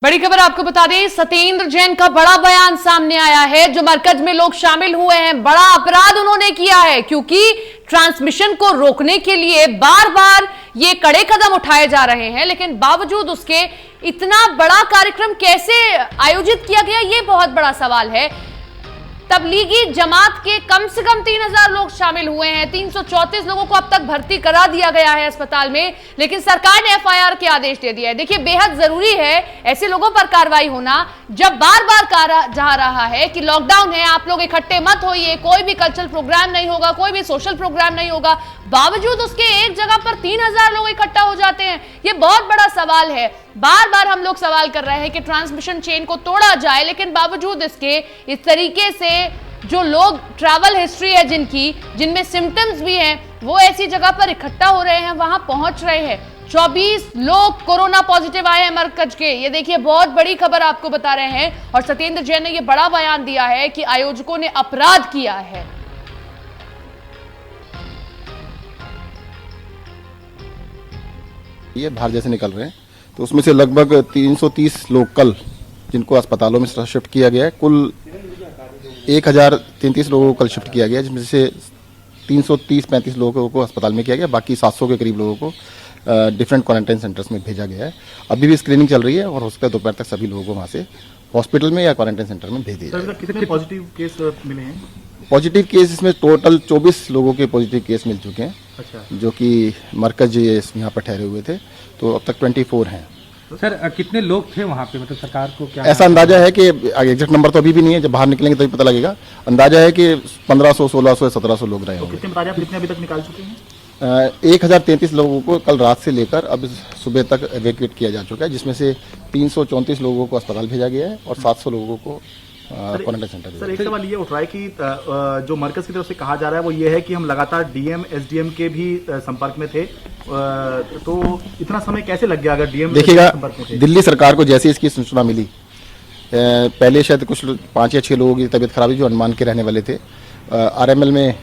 बड़ी खबर आपको बता दें, सत्येंद्र जैन का बड़ा बयान सामने आया है। जो मरकज में लोग शामिल हुए हैं, बड़ा अपराध उन्होंने किया है, क्योंकि ट्रांसमिशन को रोकने के लिए बार बार ये कड़े कदम उठाए जा रहे हैं, लेकिन बावजूद उसके इतना बड़ा कार्यक्रम कैसे आयोजित किया गया, ये बहुत बड़ा सवाल है। तबलीगी जमात के कम से कम 3000 लोग शामिल हुए हैं। 334 लोगों को अब तक भर्ती करा दिया गया है अस्पताल में, लेकिन सरकार ने एफआईआर के आदेश दे दिया है। देखिए, बेहद जरूरी है ऐसे लोगों पर कार्रवाई होना जब बार बार कहा जा रहा है कि लॉकडाउन है, आप लोग इकट्ठे मत होइए, कोई भी कल्चरल प्रोग्राम नहीं होगा, कोई भी सोशल प्रोग्राम नहीं होगा। बावजूद उसके एक जगह पर 3000 लोग इकट्ठा हो जाते हैं। ये बहुत बड़ा सवाल है। बार बार हम लोग सवाल कर रहे हैं कि ट्रांसमिशन चेन को तोड़ा जाए, लेकिन बावजूद इसके इस तरीके से जो लोग ट्रैवल हिस्ट्री है जिनमें सिम्टम्स भी हैं, वो ऐसी जगह पर इकट्ठा हो रहे हैं, वहां पहुंच रहे हैं। 24 लोग कोरोना पॉजिटिव आए हैं मरकज के। ये देखिए, बहुत बड़ी खबर आपको बता रहे हैं। और सत्येंद्र जैन ने यह बड़ा बयान दिया है कि आयोजकों ने अपराध किया है। ये बाहर जैसे निकल रहे हैं, तो उसमें से लगभग 330 लोग कल जिनको अस्पतालों में शिफ्ट किया गया है। कुल 1033 लोगों को कल शिफ्ट किया गया, जिसमें से 330-35 लोगों को अस्पताल में किया गया। बाकी 700 के करीब लोगों को डिफरेंट क्वारंटाइन सेंटर्स में भेजा गया है। अभी भी स्क्रीनिंग चल रही है और उसके दोपहर तक सभी लोगों को वहाँ से हॉस्पिटल में या क्वारंटाइन सेंटर में भेज दिया जाएगा। कितने पॉजिटिव केस मिले हैं? पॉजिटिव केस इसमें टोटल 24 लोगों के पॉजिटिव केस मिल चुके हैं। अच्छा। जो कि मरकज यहाँ पर ठहरे हुए थे, तो अब तक 24 हैं। सर, कितने लोग थे वहाँ पे? मतलब सरकार को क्या ऐसा अंदाजा है कि एग्जैक्ट नंबर तो अभी भी नहीं है, जब बाहर निकलेंगे तभी पता लगेगा। अंदाजा है कि 1500, 1600, 1700 लोग रहे होंगे। कितने बता रहे हैं, कितने अभी तक निकाल चुके हैं? 1033 लोगों को कल रात से लेकर अब सुबह तक एवैक्यूएट किया जा चुका है, जिसमें से 334 लोगों को अस्पताल भेजा गया है और 700 लोगों को क्वारंटाइन सेंटर। सर, एक सवाल ये उठ रहा है कि जो मरकज की तरफ से कहा जा रहा है वो ये है कि हम लगातार डीएम एसडीएम के भी संपर्क में थे, तो इतना समय कैसे लग गया अगर डीएम देखिएगा, दिल्ली सरकार को जैसे इसकी सूचना मिली, पहले शायद कुछ 5 या 6 लोगों की तबीयत खराब हुई जो अंडमान के रहने वाले थे। आरएमएल में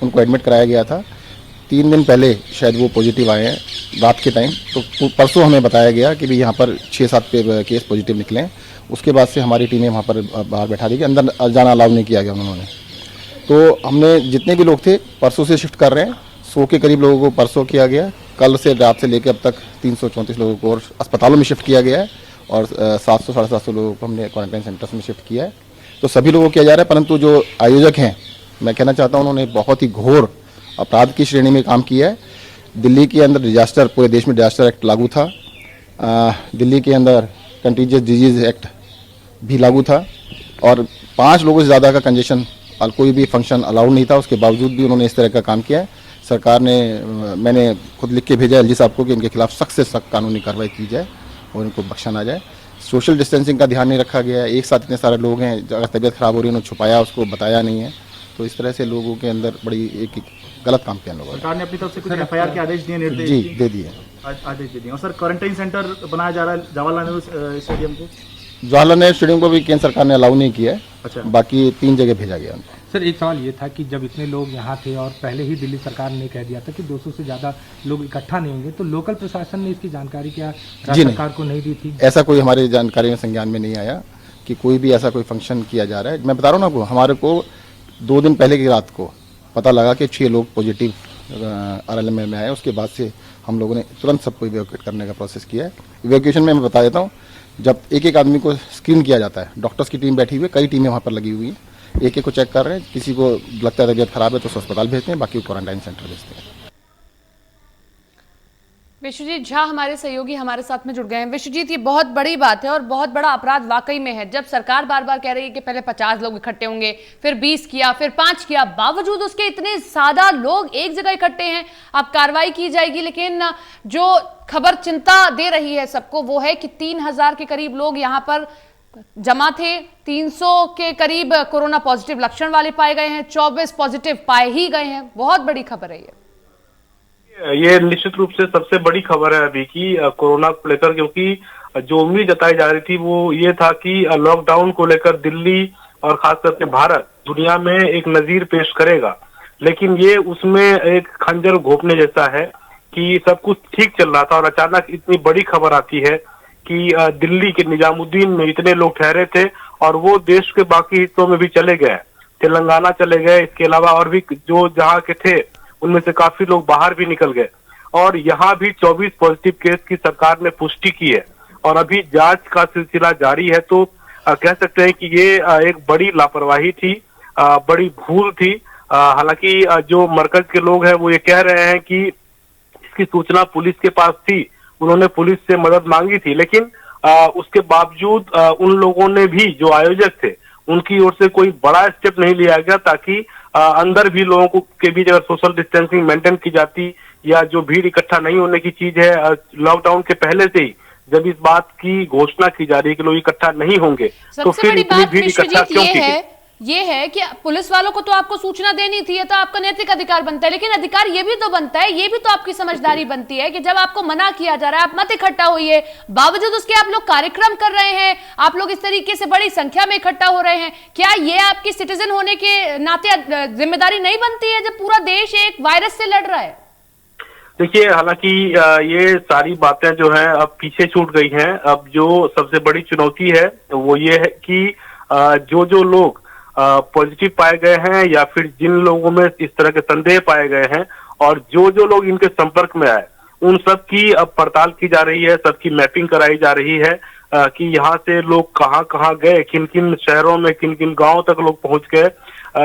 उनको एडमिट कराया गया था। 3 दिन पहले शायद वो पॉजिटिव आए हैं रात के टाइम, तो परसों हमें बताया गया कि भी यहाँ पर 6-7 केस पॉजिटिव निकले हैं। उसके बाद से हमारी टीमें वहाँ पर बाहर बैठा दी गई, अंदर जाना अलाउ नहीं किया गया उन्होंने। तो हमने जितने भी लोग थे परसों से शिफ्ट कर रहे हैं। 100 के करीब लोगों को परसों किया गया। कल से रात से लेकर अब तक 334 लोगों को और अस्पतालों में शिफ्ट किया गया है और 700-750 लोगों को हमने क्वारंटाइन सेंटर्स में शिफ्ट किया है। तो सभी लोगों को किया जा रहा है, परंतु जो आयोजक हैं, मैं कहना चाहता हूँ, उन्होंने बहुत ही घोर अपराध की श्रेणी में काम किया है। दिल्ली के अंदर डिजास्टर, पूरे देश में डिजास्टर एक्ट लागू था। दिल्ली के अंदर कंटीजियस डिजीज एक्ट भी लागू था और 5 लोगों से ज़्यादा का कंजेशन, कोई भी फंक्शन अलाउड नहीं था। उसके बावजूद भी उन्होंने इस तरह का काम किया है। सरकार ने, मैंने खुद लिख के भेजा एलजी साहब को कि इनके खिलाफ सख्त से सख्त कानूनी कार्रवाई की जाए और इनको बख्शा ना जाए। सोशल डिस्टेंसिंग का ध्यान नहीं रखा गया है। एक साथ इतने सारे लोग हैं, अगर तबीयत खराब हो रही है उन्होंने छुपाया, उसको बताया नहीं है। तो इस तरह से लोगों के अंदर बड़ी एक गलत काम किया लोगों ने। सरकार ने अपनी तरफ से कुछ एफआईआर के आदेश दिए, निर्देश जी दे दिए, आदेश दे दिए। और सर, क्वारंटाइन सेंटर बनाया जा रहा है जवाहरलाल नेहरू स्टेडियम को। जवाहरलाल नेहरू स्टेडियम को भी केंद्र सरकार ने अलाउ नहीं किया है। अच्छा। बाकी 3 जगह भेजा गया उनको। सर, एक सवाल ये था कि जब इतने लोग यहाँ थे और पहले ही दिल्ली सरकार ने कह दिया था कि 200 से ज़्यादा लोग इकट्ठा नहीं होंगे, तो लोकल प्रशासन ने इसकी जानकारी क्या राज्य सरकार को नहीं दी थी? ऐसा कोई हमारी जानकारी में संज्ञान में नहीं आया कि कोई भी ऐसा कोई फंक्शन किया जा रहा है। मैं बता रहा हूँ ना आपको, हमारे को 2 दिन पहले की रात को पता लगा कि 6 लोग पॉजिटिव आरएलएम में आए। उसके बाद से हम लोगों ने तुरंत सबको इवैक्यूएट करने का प्रोसेस किया है। इवैक्यूएशन में मैं बता देता हूँ, जब एक आदमी को स्क्रीन किया जाता है, डॉक्टर्स की टीम बैठी हुई है, कई टीमें वहाँ पर लगी हुई हैं, एक को चेक कर रहे हैं। किसी को लगता है तबीयत खराब है तो अस्पताल भेजते हैं, बाकी क्वारंटाइन सेंटर भेजते हैं। विश्वजीत झा हमारे सहयोगी हमारे साथ में जुड़ गए हैं। विश्वजीत, ये बहुत बड़ी बात है और बहुत बड़ा अपराध वाकई में है। जब सरकार बार बार कह रही है कि पहले 50 लोग इकट्ठे होंगे, फिर 20 किया, फिर 5 किया, बावजूद उसके इतने ज्यादा लोग एक जगह इकट्ठे हैं, अब कार्रवाई की जाएगी। लेकिन जो खबर चिंता दे रही है सबको, वो है कि 3000 के करीब लोग यहाँ पर जमा थे। 300 के करीब कोरोना पॉजिटिव लक्षण वाले पाए गए हैं, 24 पॉजिटिव पाए ही गए हैं। बहुत बड़ी खबर है ये निश्चित रूप से सबसे बड़ी खबर है अभी की कोरोना को लेकर, क्योंकि जो उम्मीद जताई जा रही थी वो ये था कि लॉकडाउन को लेकर दिल्ली और खास करके भारत दुनिया में एक नजीर पेश करेगा, लेकिन ये उसमें एक खंजर घोंपने जैसा है कि सब कुछ ठीक चल रहा था और अचानक इतनी बड़ी खबर आती है कि दिल्ली के निजामुद्दीन में इतने लोग ठहरे थे और वो देश के बाकी हिस्सों में भी चले गए, तेलंगाना चले गए, इसके अलावा और भी जो जहाँ के थे उनमें से काफी लोग बाहर भी निकल गए। और यहाँ भी 24 पॉजिटिव केस की सरकार ने पुष्टि की है और अभी जांच का सिलसिला जारी है। तो कह सकते हैं कि ये एक बड़ी लापरवाही थी, बड़ी भूल थी। हालांकि जो मरकज के लोग हैं वो ये कह रहे हैं कि इसकी सूचना पुलिस के पास थी, उन्होंने पुलिस से मदद मांगी थी, लेकिन उसके बावजूद उन लोगों ने भी, जो आयोजक थे, उनकी ओर से कोई बड़ा स्टेप नहीं लिया गया ताकि अंदर भी लोगों को के बीच अगर सोशल डिस्टेंसिंग मेंटेन की जाती या जो भीड़ इकट्ठा नहीं होने की चीज है, लॉकडाउन के पहले से ही जब इस बात की घोषणा की जा रही है कि लोग इकट्ठा नहीं होंगे तो फिर इतनी भीड़ इकट्ठा क्यों की? ये है कि पुलिस वालों को तो आपको सूचना देनी थी, ये तो आपका नैतिक अधिकार बनता है, लेकिन अधिकार ये भी तो बनता है, ये भी तो आपकी समझदारी बनती है कि जब आपको मना किया जा रहा है, आप मत इकट्ठा होइए, बावजूद उसके आप लोग कार्यक्रम कर रहे हैं, आप लोग इस तरीके से बड़ी संख्या में इकट्ठा हो रहे हैं। क्या ये आपकी सिटीजन होने के नाते जिम्मेदारी नहीं बनती है जब पूरा देश एक वायरस से लड़ रहा है? देखिए, हालांकि ये सारी बातें जो हैं अब पीछे छूट गई हैं। अब जो सबसे बड़ी चुनौती है वो ये है कि जो लोग पॉजिटिव पाए गए हैं या फिर जिन लोगों में इस तरह के संदेह पाए गए हैं और जो लोग इनके संपर्क में आए, उन सब की अब पड़ताल की जा रही है, सबकी मैपिंग कराई जा रही है कि यहाँ से लोग कहाँ कहाँ गए, किन किन शहरों में, किन किन गांवों तक लोग पहुंच गए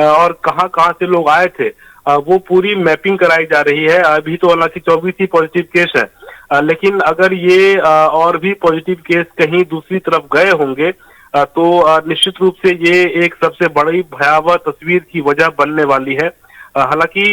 और कहाँ कहाँ से लोग आए थे, वो पूरी मैपिंग कराई जा रही है। अभी तो हालांकि 24 ही पॉजिटिव केस है, लेकिन अगर ये और भी पॉजिटिव केस कहीं दूसरी तरफ गए होंगे तो निश्चित रूप से ये एक सबसे बड़ी भयावह तस्वीर की वजह बनने वाली है। हालांकि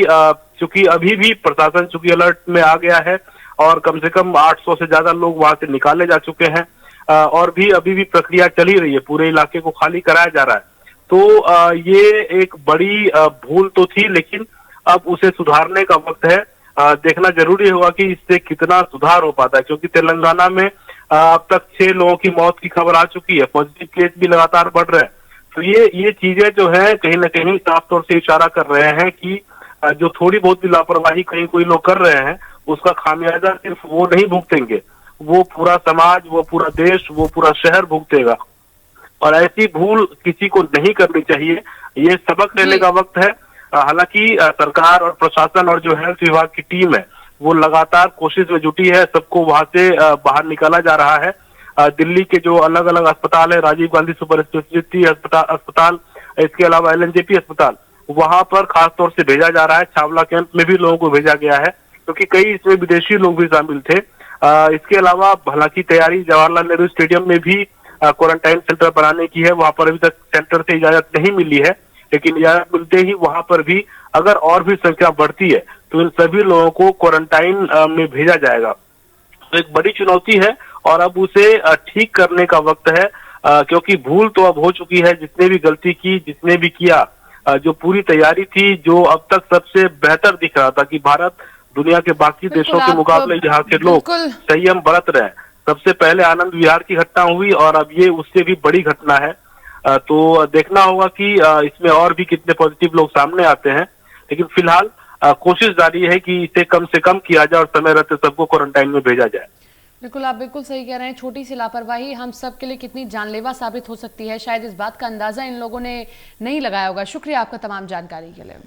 चूंकि अभी भी प्रशासन चूंकि अलर्ट में आ गया है और कम से कम 800 से ज्यादा लोग वहां से निकाले जा चुके हैं और भी अभी भी प्रक्रिया चल ही रही है, पूरे इलाके को खाली कराया जा रहा है। तो ये एक बड़ी भूल तो थी, लेकिन अब उसे सुधारने का वक्त है। देखना जरूरी होगा कि इससे कितना सुधार हो पाता है, क्योंकि तेलंगाना में अब तक 6 लोगों की मौत की खबर आ चुकी है, पॉजिटिव केस भी लगातार बढ़ रहे हैं। तो ये चीजें जो है कहीं ना कहीं साफ तौर से इशारा कर रहे हैं कि जो थोड़ी बहुत भी लापरवाही कहीं कोई लोग कर रहे हैं, उसका खामियाजा सिर्फ वो नहीं भुगतेंगे, वो पूरा समाज, वो पूरा देश, वो पूरा शहर भुगतेगा। और ऐसी भूल किसी को नहीं करनी चाहिए, ये सबक लेने का वक्त है। हालांकि सरकार और प्रशासन और जो हेल्थ विभाग की टीम है वो लगातार कोशिश में जुटी है, सबको वहां से बाहर निकाला जा रहा है। दिल्ली के जो अलग अलग अस्पताल है, राजीव गांधी सुपर स्पेशलिटी अस्पताल, इसके अलावा LNJP अस्पताल, वहां पर खासतौर से भेजा जा रहा है। छावला कैंप में भी लोगों को भेजा गया है क्योंकि कई इसमें विदेशी लोग भी शामिल थे। इसके अलावा हालांकि तैयारी जवाहरलाल नेहरू स्टेडियम में भी क्वारंटाइन सेंटर बनाने की है, वहां पर अभी तक सेंटर से इजाजत नहीं मिली है, लेकिन इजाजत मिलते ही वहां पर भी अगर और भी संख्या बढ़ती है तो इन सभी लोगों को क्वारंटाइन में भेजा जाएगा। तो एक बड़ी चुनौती है और अब उसे ठीक करने का वक्त है, क्योंकि भूल तो अब हो चुकी है। जिसने भी गलती की, जिसने भी किया, जो पूरी तैयारी थी, जो अब तक सबसे बेहतर दिख रहा था कि भारत दुनिया के बाकी देशों के मुकाबले यहाँ के लोग संयम बरत रहे हैं। सबसे पहले आनंद विहार की घटना हुई और अब ये उससे भी बड़ी घटना है। तो देखना होगा कि इसमें और भी कितने पॉजिटिव लोग सामने आते हैं, लेकिन फिलहाल कोशिश जारी है कि इसे कम से कम किया जाए और समय रहते सबको क्वारंटाइन में भेजा जाए। बिल्कुल, आप बिल्कुल सही कह रहे हैं। छोटी सी लापरवाही हम सब के लिए कितनी जानलेवा साबित हो सकती है, शायद इस बात का अंदाजा इन लोगों ने नहीं लगाया होगा। शुक्रिया आपका तमाम जानकारी के लिए।